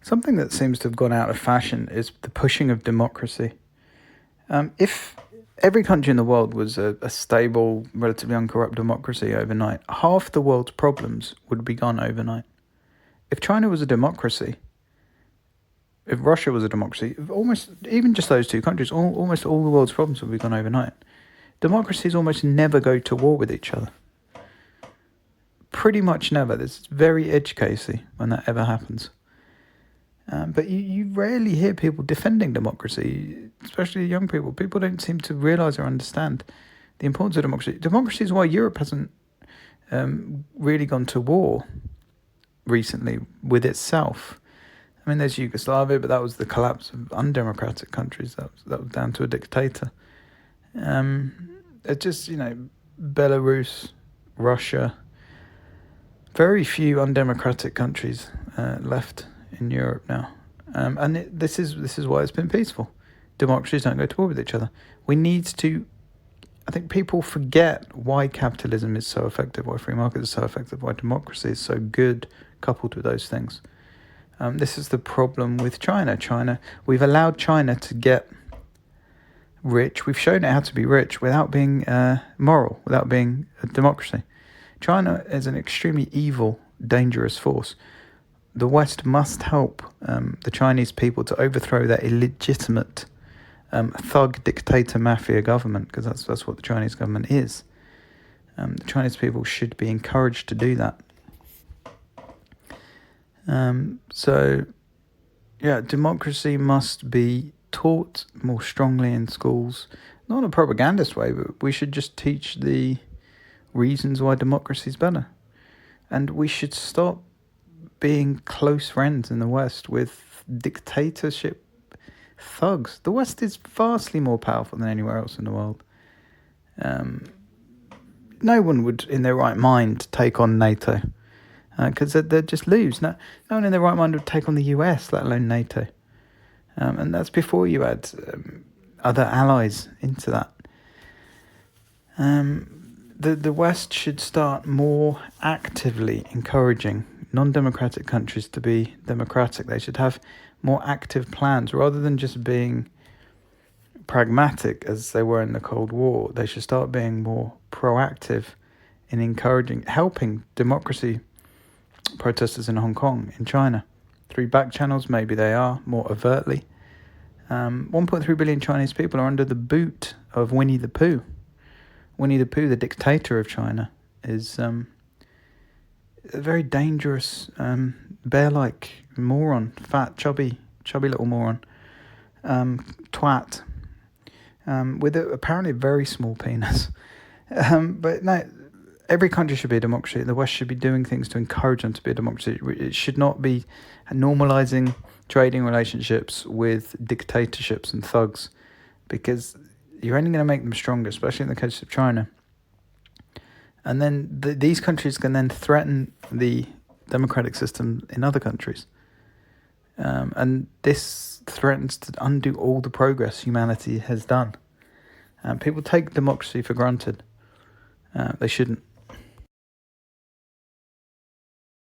Something that seems to have gone out of fashion is the pushing of democracy. If every country in the world was a stable, relatively uncorrupt democracy overnight, half the world's problems would be gone overnight. If China was a democracy, if Russia was a democracy, almost even just those two countries, almost all the world's problems would be gone overnight. Democracies almost never go to war with each other. Pretty much never. It's very edge casey when that ever happens. But you rarely hear people defending democracy, especially young people. People don't seem to realise or understand the importance of democracy. Democracy is why Europe hasn't really gone to war recently with itself. I mean, there's Yugoslavia, but that was the collapse of undemocratic countries. That was down to a dictator. It's just, Belarus, Russia, very few undemocratic countries left in Europe now, and this is why it's been peaceful. Democracies don't go to war with each other. We need to. I think people forget why capitalism is so effective, why free market is so effective, why democracy is so good, coupled with those things. This is the problem with China. We've allowed China to get rich. We've shown it how to be rich without being moral, without being a democracy. China is an extremely evil, dangerous force. The West must help the Chinese people to overthrow that illegitimate thug dictator mafia government, because that's what the Chinese government is. The Chinese people should be encouraged to do that. Democracy must be taught more strongly in schools, not in a propagandist way, but we should just teach the reasons why democracy is better. And we should stop being close friends in the West with dictatorship thugs. The West is vastly more powerful than anywhere else in the world. No one would, in their right mind, take on NATO, because they'd just lose. No one in their right mind would take on the US, let alone NATO. And that's before you add other allies into that. The West should start more actively encouraging non-democratic countries to be democratic. They should have more active plans rather than just being pragmatic as they were in the Cold War. They should start being more proactive in encouraging, helping democracy protesters in Hong Kong, in China. Through back channels, maybe they are, more overtly. 1.3 billion Chinese people are under the boot of Winnie the Pooh. Winnie the Pooh, the dictator of China, is a very dangerous, bear-like moron, fat, chubby little moron, twat, with apparently a very small penis. But no, every country should be a democracy. The West should be doing things to encourage them to be a democracy. It should not be normalising trading relationships with dictatorships and thugs, because you're only going to make them stronger, especially in the case of China. And then these countries can then threaten the democratic system in other countries. And this threatens to undo all the progress humanity has done. People take democracy for granted. They shouldn't.